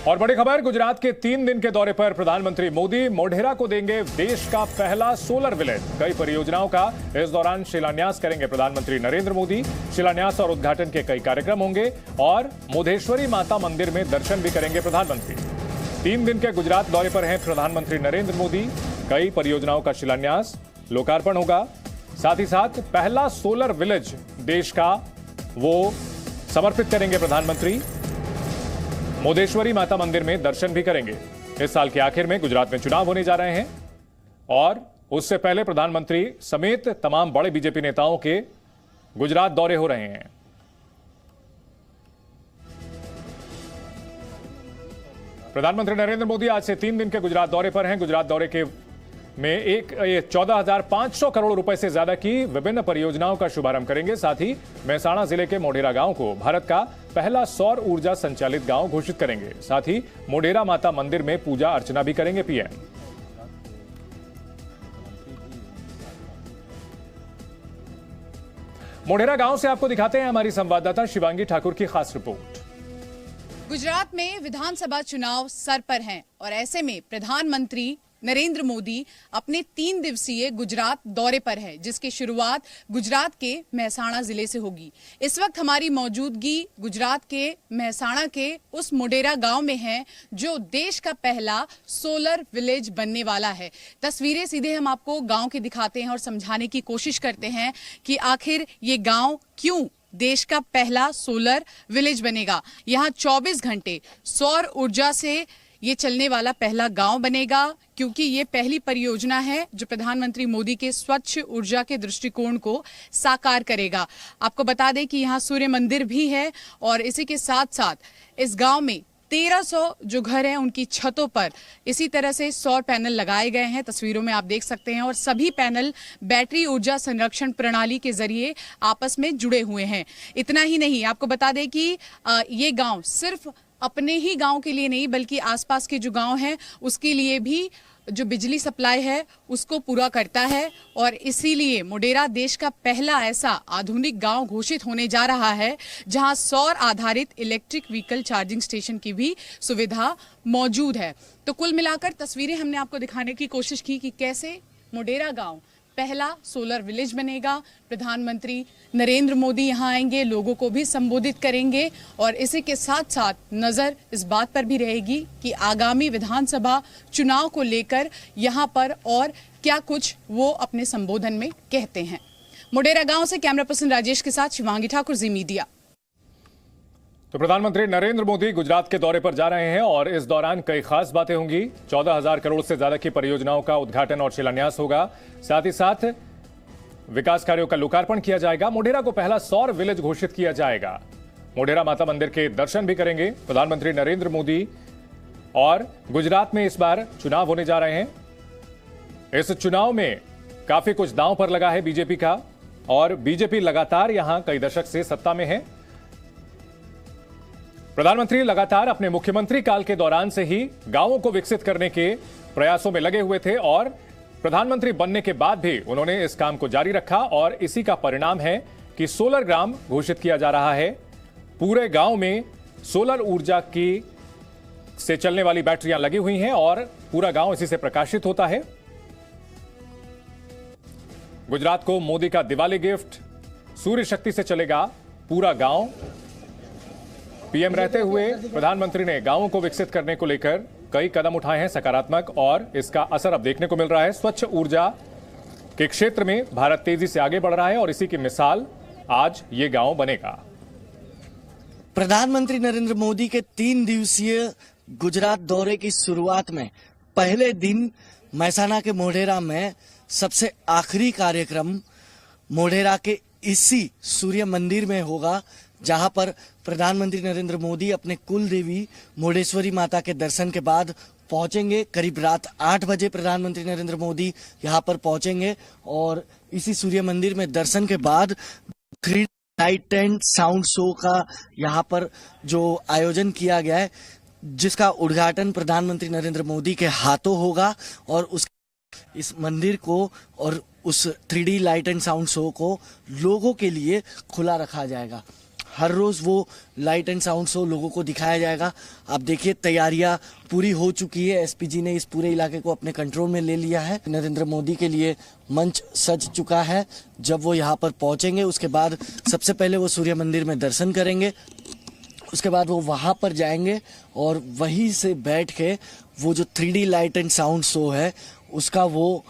और बड़ी खबर, गुजरात के 3 दिन के दौरे पर प्रधानमंत्री मोदी मोढेरा को देंगे देश का पहला सोलर विलेज। कई परियोजनाओं का इस दौरान शिलान्यास करेंगे प्रधानमंत्री नरेंद्र मोदी। शिलान्यास और उद्घाटन के कई कार्यक्रम होंगे और मोधेश्वरी माता मंदिर में दर्शन भी करेंगे प्रधानमंत्री। 3 दिन के गुजरात दौरे पर हैं प्रधानमंत्री नरेंद्र मोदी। कई परियोजनाओं का शिलान्यास, लोकार्पण होगा। साथ ही साथ पहला सोलर विलेज देश का वो समर्पित करेंगे प्रधानमंत्री। मोधेश्वरी माता मंदिर में दर्शन भी करेंगे। इस साल के आखिर में गुजरात में चुनाव होने जा रहे हैं और उससे पहले प्रधानमंत्री समेत तमाम बड़े बीजेपी नेताओं के गुजरात दौरे हो रहे हैं। प्रधानमंत्री नरेंद्र मोदी आज से 3 दिन के गुजरात दौरे पर हैं। गुजरात दौरे के में 14,500 करोड़ रुपए से ज्यादा की विभिन्न परियोजनाओं का शुभारंभ करेंगे। साथ ही मेहसाणा जिले के मोढेरा गांव को भारत का पहला सौर ऊर्जा संचालित गांव घोषित करेंगे। साथ ही मोढेरा माता मंदिर में पूजा अर्चना भी करेंगे पीएम। मोढेरा गांव से आपको दिखाते हैं हमारी संवाददाता शिवांगी ठाकुर की खास रिपोर्ट। गुजरात में विधानसभा चुनाव सर पर हैं और ऐसे में प्रधानमंत्री नरेंद्र मोदी अपने 3 दिवसीय गुजरात दौरे पर है, जिसकी शुरुआत गुजरात के मेहसाणा जिले से होगी। इस वक्त हमारी मौजूदगी गुजरात के मेहसाणा के उस मोढेरा गांव में है जो देश का पहला सोलर विलेज बनने वाला है। तस्वीरें सीधे हम आपको गांव की दिखाते हैं और समझाने की कोशिश करते हैं कि आखिर ये गांव क्यों देश का पहला सोलर विलेज बनेगा। यहाँ 24 घंटे सौर ऊर्जा से ये चलने वाला पहला गांव बनेगा, क्योंकि ये पहली परियोजना है जो प्रधानमंत्री मोदी के स्वच्छ ऊर्जा के दृष्टिकोण को साकार करेगा। आपको बता दें कि यहाँ सूर्य मंदिर भी है और इसी के साथ साथ इस गांव में 1300 जो घर हैं उनकी छतों पर इसी तरह से सौर पैनल लगाए गए हैं। तस्वीरों में आप देख सकते हैं और सभी पैनल बैटरी ऊर्जा संरक्षण प्रणाली के जरिए आपस में जुड़े हुए हैं। इतना ही नहीं, आपको बता दें कि ये गांव सिर्फ अपने ही गांव के लिए नहीं बल्कि आसपास के जो गांव हैं उसके लिए भी जो बिजली सप्लाई है उसको पूरा करता है और इसीलिए मोढेरा देश का पहला ऐसा आधुनिक गांव घोषित होने जा रहा है जहां सौर आधारित इलेक्ट्रिक व्हीकल चार्जिंग स्टेशन की भी सुविधा मौजूद है। तो कुल मिलाकर तस्वीरें हमने आपको दिखाने की कोशिश की कि कैसे मोढेरा गांव पहला सोलर विलेज बनेगा। प्रधानमंत्री नरेंद्र मोदी यहां आएंगे, लोगों को भी संबोधित करेंगे और इसी के साथ साथ नजर इस बात पर भी रहेगी कि आगामी विधानसभा चुनाव को लेकर यहां पर और क्या कुछ वो अपने संबोधन में कहते हैं। मोढेरा गांव से कैमरा पर्सन राजेश के साथ शिवांगी ठाकुर, जी मीडिया। तो प्रधानमंत्री नरेंद्र मोदी गुजरात के दौरे पर जा रहे हैं और इस दौरान कई खास बातें होंगी। 14,000 करोड़ से ज्यादा की परियोजनाओं का उद्घाटन और शिलान्यास होगा। साथ ही साथ विकास कार्यों का लोकार्पण किया जाएगा। मोढेरा को पहला सौर विलेज घोषित किया जाएगा। मोढेरा माता मंदिर के दर्शन भी करेंगे प्रधानमंत्री नरेंद्र मोदी। और गुजरात में इस बार चुनाव होने जा रहे हैं। इस चुनाव में काफी कुछ दांव पर लगा है बीजेपी का और बीजेपी लगातार यहां कई दशक से सत्ता में है। प्रधानमंत्री लगातार अपने मुख्यमंत्री काल के दौरान से ही गांवों को विकसित करने के प्रयासों में लगे हुए थे और प्रधानमंत्री बनने के बाद भी उन्होंने इस काम को जारी रखा और इसी का परिणाम है कि सोलर ग्राम घोषित किया जा रहा है। पूरे गांव में सोलर ऊर्जा की से चलने वाली बैटरियां लगी हुई हैं और पूरा गांव इसी से प्रकाशित होता है। गुजरात को मोदी का दिवाली गिफ्ट, सूर्य शक्ति से चलेगा पूरा गांव। पीएम रहते हुए प्रधानमंत्री ने गांवों को विकसित करने को लेकर कई कदम उठाए हैं सकारात्मक और इसका असर अब देखने को मिल रहा है। स्वच्छ ऊर्जा के क्षेत्र में भारत तेजी से आगे बढ़ रहा है और इसी की मिसाल आज ये गांव बनेगा। प्रधानमंत्री नरेंद्र मोदी के 3 दिवसीय गुजरात दौरे की शुरुआत में पहले दिन मेहसाणा के मोढेरा में सबसे आखिरी कार्यक्रम मोढेरा के इसी सूर्य मंदिर में होगा, जहां पर प्रधानमंत्री नरेंद्र मोदी अपने कुल देवी मोढेश्वरी माता के दर्शन के बाद पहुंचेंगे। करीब रात 8 बजे प्रधानमंत्री नरेंद्र मोदी यहां पर पहुंचेंगे और इसी सूर्य मंदिर में दर्शन के बाद 3D light and sound show का यहां पर जो आयोजन किया गया है, जिसका उद्घाटन प्रधानमंत्री नरेंद्र मोदी के हाथों होगा और इस मंदिर को और उस 3D light and sound show को लोगों के लिए खुला रखा जाएगा। हर रोज वो लाइट एंड साउंड शो लोगों को दिखाया जाएगा। आप देखिए तैयारियां पूरी हो चुकी है, एसपीजी ने इस पूरे इलाके को अपने कंट्रोल में ले लिया है। नरेंद्र मोदी के लिए मंच सज चुका है। जब वो यहाँ पर पहुंचेंगे उसके बाद सबसे पहले वो सूर्य मंदिर में दर्शन करेंगे, उसके बाद वो वहां पर जाएंगे और वहीं से बैठ के वो जो 3D light and sound show है उसका वो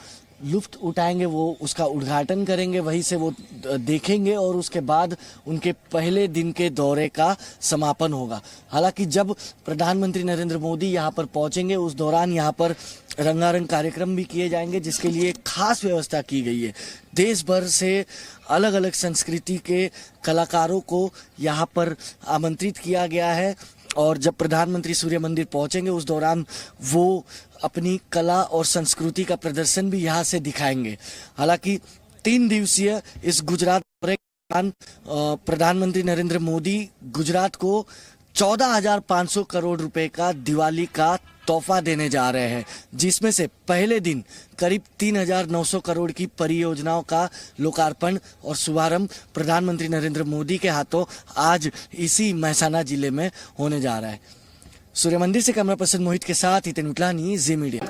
लुफ्त उठाएंगे, वो उसका उद्घाटन करेंगे, वहीं से वो देखेंगे और उसके बाद उनके पहले दिन के दौरे का समापन होगा। हालांकि जब प्रधानमंत्री नरेंद्र मोदी यहाँ पर पहुंचेंगे उस दौरान यहाँ पर रंगारंग कार्यक्रम भी किए जाएंगे, जिसके लिए खास व्यवस्था की गई है। देश भर से अलग अलग संस्कृति के कलाकारों को यहाँ पर आमंत्रित किया गया है और जब प्रधानमंत्री सूर्य मंदिर पहुंचेंगे उस दौरान वो अपनी कला और संस्कृति का प्रदर्शन भी यहाँ से दिखाएंगे। हालांकि 3 दिवसीय इस गुजरात दौरे के दौरान प्रधानमंत्री नरेंद्र मोदी गुजरात को 14,500 करोड़ रुपए का दिवाली का तोहफा देने जा रहे हैं, जिसमें से पहले दिन करीब 3,900 करोड़ की परियोजनाओं का लोकार्पण और शुभारंभ प्रधानमंत्री नरेंद्र मोदी के हाथों आज इसी मेहसाना जिले में होने जा रहा है। सूर्य मंदिर से कैमरा पर्सन मोहित के साथ हितेन मिटलानी, जी मीडिया।